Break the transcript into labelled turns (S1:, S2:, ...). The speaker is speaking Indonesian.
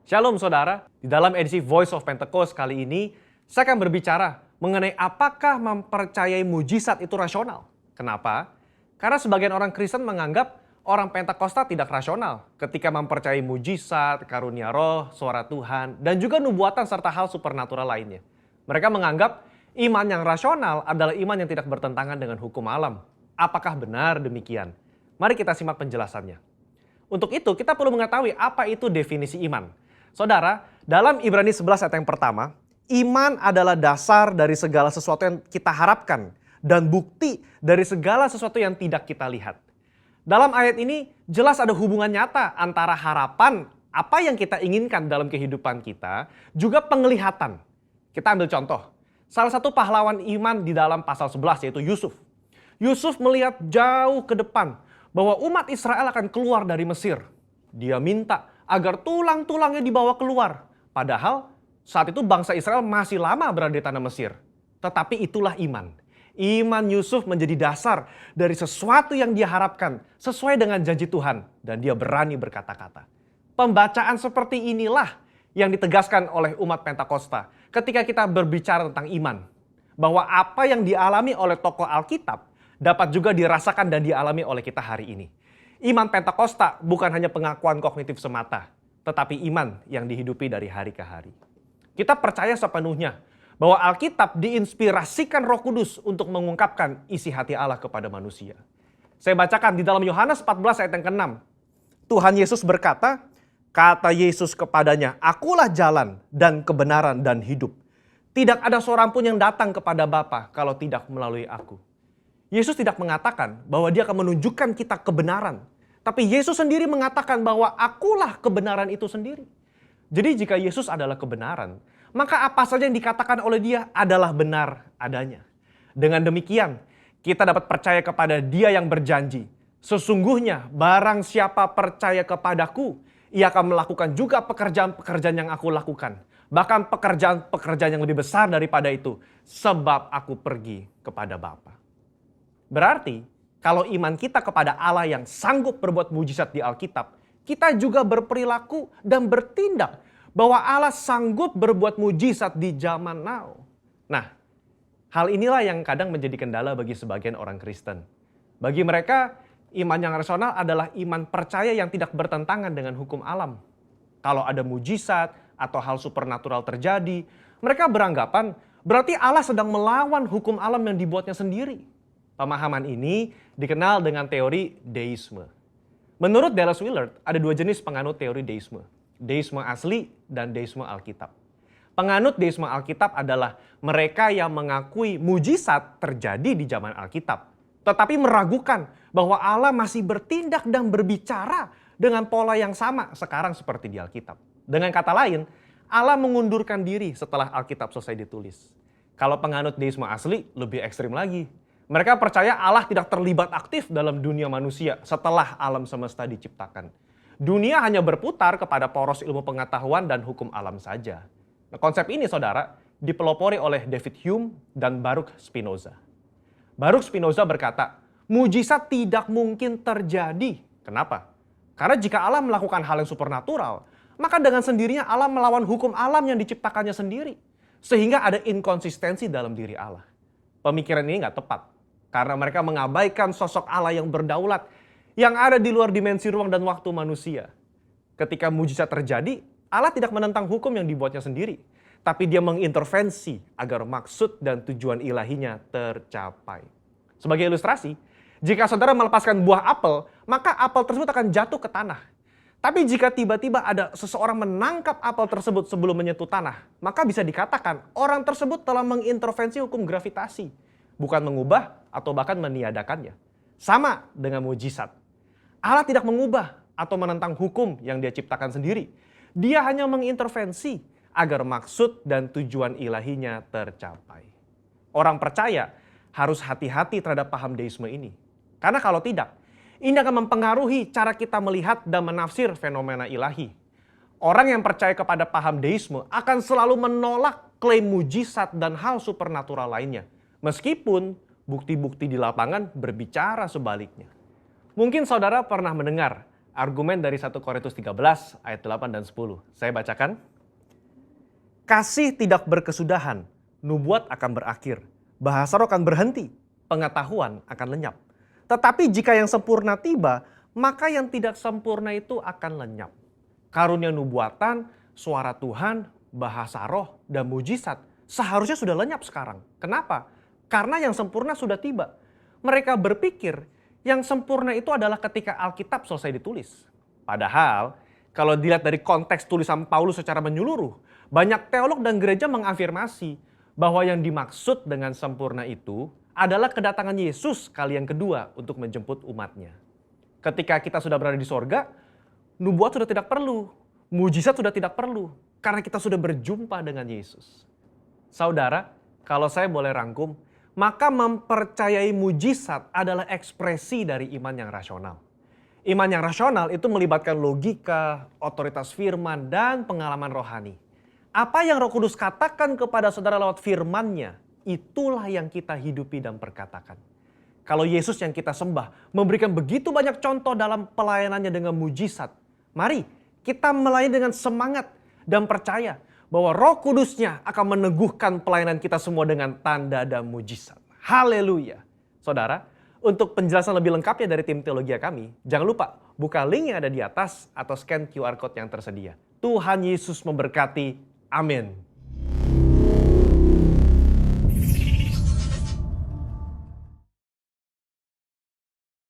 S1: Shalom saudara, di dalam edisi Voice of Pentecost kali ini, saya akan berbicara mengenai apakah mempercayai mujizat itu rasional. Kenapa? Karena sebagian orang Kristen menganggap orang Pentakosta tidak rasional ketika mempercayai mujizat, karunia roh, suara Tuhan, dan juga nubuatan serta hal supernatural lainnya. Mereka menganggap iman yang rasional adalah iman yang tidak bertentangan dengan hukum alam. Apakah benar demikian? Mari kita simak penjelasannya. Untuk itu, kita perlu mengetahui apa itu definisi iman. Saudara, dalam Ibrani 11 ayat yang pertama, iman adalah dasar dari segala sesuatu yang kita harapkan dan bukti dari segala sesuatu yang tidak kita lihat. Dalam ayat ini jelas ada hubungan nyata antara harapan, apa yang kita inginkan dalam kehidupan kita, juga penglihatan. Kita ambil contoh, salah satu pahlawan iman di dalam pasal 11 yaitu Yusuf. Yusuf melihat jauh ke depan bahwa umat Israel akan keluar dari Mesir. Dia minta agar tulang-tulangnya dibawa keluar. Padahal saat itu bangsa Israel masih lama berada di tanah Mesir. Tetapi itulah iman. Iman Yusuf menjadi dasar dari sesuatu yang dia harapkan sesuai dengan janji Tuhan. Dan dia berani berkata-kata. Pembacaan seperti inilah yang ditegaskan oleh umat Pentakosta ketika kita berbicara tentang iman. Bahwa apa yang dialami oleh tokoh Alkitab dapat juga dirasakan dan dialami oleh kita hari ini. Iman Pentakosta bukan hanya pengakuan kognitif semata, tetapi iman yang dihidupi dari hari ke hari. Kita percaya sepenuhnya bahwa Alkitab diinspirasikan Roh Kudus untuk mengungkapkan isi hati Allah kepada manusia. Saya bacakan di dalam Yohanes 14 ayat yang ke-6. Tuhan Yesus berkata, kata Yesus kepadanya, "Akulah jalan dan kebenaran dan hidup. Tidak ada seorang pun yang datang kepada Bapa kalau tidak melalui aku." Yesus tidak mengatakan bahwa dia akan menunjukkan kita kebenaran. Tapi Yesus sendiri mengatakan bahwa akulah kebenaran itu sendiri. Jadi jika Yesus adalah kebenaran, maka apa saja yang dikatakan oleh dia adalah benar adanya. Dengan demikian, kita dapat percaya kepada dia yang berjanji. Sesungguhnya barang siapa percaya kepadaku, ia akan melakukan juga pekerjaan-pekerjaan yang aku lakukan. Bahkan pekerjaan-pekerjaan yang lebih besar daripada itu, sebab aku pergi kepada Bapa. Berarti, kalau iman kita kepada Allah yang sanggup berbuat mujizat di Alkitab, kita juga berperilaku dan bertindak bahwa Allah sanggup berbuat mujizat di zaman now. Nah, hal inilah yang kadang menjadi kendala bagi sebagian orang Kristen. Bagi mereka, iman yang rasional adalah iman percaya yang tidak bertentangan dengan hukum alam. Kalau ada mujizat atau hal supernatural terjadi, mereka beranggapan berarti Allah sedang melawan hukum alam yang dibuatnya sendiri. Pemahaman ini dikenal dengan teori deisme. Menurut Dallas Willard, ada dua jenis penganut teori deisme. Deisme asli dan deisme Alkitab. Penganut deisme Alkitab adalah mereka yang mengakui mujizat terjadi di zaman Alkitab. Tetapi meragukan bahwa Allah masih bertindak dan berbicara dengan pola yang sama sekarang seperti di Alkitab. Dengan kata lain, Allah mengundurkan diri setelah Alkitab selesai ditulis. Kalau penganut deisme asli, lebih ekstrim lagi. Mereka percaya Allah tidak terlibat aktif dalam dunia manusia setelah alam semesta diciptakan. Dunia hanya berputar kepada poros ilmu pengetahuan dan hukum alam saja. Nah, konsep ini, saudara, dipelopori oleh David Hume dan Baruch Spinoza. Baruch Spinoza berkata, mujizat tidak mungkin terjadi. Kenapa? Karena jika Allah melakukan hal yang supernatural, maka dengan sendirinya Allah melawan hukum alam yang diciptakannya sendiri. Sehingga ada inkonsistensi dalam diri Allah. Pemikiran ini nggak tepat. Karena mereka mengabaikan sosok Allah yang berdaulat, yang ada di luar dimensi ruang dan waktu manusia. Ketika mujizat terjadi, Allah tidak menentang hukum yang dibuatnya sendiri. Tapi dia mengintervensi agar maksud dan tujuan ilahinya tercapai. Sebagai ilustrasi, jika saudara melepaskan buah apel, maka apel tersebut akan jatuh ke tanah. Tapi jika tiba-tiba ada seseorang menangkap apel tersebut sebelum menyentuh tanah, maka bisa dikatakan orang tersebut telah mengintervensi hukum gravitasi. Bukan mengubah atau bahkan meniadakannya. Sama dengan mujizat. Allah tidak mengubah atau menentang hukum yang dia ciptakan sendiri. Dia hanya mengintervensi agar maksud dan tujuan ilahinya tercapai. Orang percaya harus hati-hati terhadap paham deisme ini. Karena kalau tidak, ini akan mempengaruhi cara kita melihat dan menafsir fenomena ilahi. Orang yang percaya kepada paham deisme akan selalu menolak klaim mujizat dan hal supernatural lainnya. Meskipun bukti-bukti di lapangan berbicara sebaliknya. Mungkin saudara pernah mendengar Argumen dari 1 Korintus 13 ayat 8 dan 10. Saya bacakan. Kasih tidak berkesudahan, nubuat akan berakhir, bahasa roh akan berhenti, pengetahuan akan lenyap. Tetapi jika yang sempurna tiba, maka yang tidak sempurna itu akan lenyap. Karunia nubuatan, suara Tuhan, bahasa roh, dan mujizat seharusnya sudah lenyap sekarang. Kenapa? Karena yang sempurna sudah tiba. Mereka berpikir yang sempurna itu adalah ketika Alkitab selesai ditulis. Padahal kalau dilihat dari konteks tulisan Paulus secara menyeluruh, banyak teolog dan gereja mengafirmasi bahwa yang dimaksud dengan sempurna itu adalah kedatangan Yesus kali yang kedua untuk menjemput umatnya. Ketika kita sudah berada di sorga, nubuat sudah tidak perlu, mujizat sudah tidak perlu, karena kita sudah berjumpa dengan Yesus. Saudara, kalau saya boleh rangkum, maka mempercayai mujizat adalah ekspresi dari iman yang rasional. Iman yang rasional itu melibatkan logika, otoritas firman, dan pengalaman rohani. Apa yang Roh Kudus katakan kepada saudara lewat firman-Nya, itulah yang kita hidupi dan perkatakan. Kalau Yesus yang kita sembah memberikan begitu banyak contoh dalam pelayanannya dengan mujizat, mari kita melayani dengan semangat dan percaya bahwa Roh Kudus-Nya akan meneguhkan pelayanan kita semua dengan tanda dan mujizat. Haleluya. Saudara, untuk penjelasan lebih lengkapnya dari tim teologi kami, jangan lupa buka link yang ada di atas atau scan QR Code yang tersedia. Tuhan Yesus memberkati. Amin.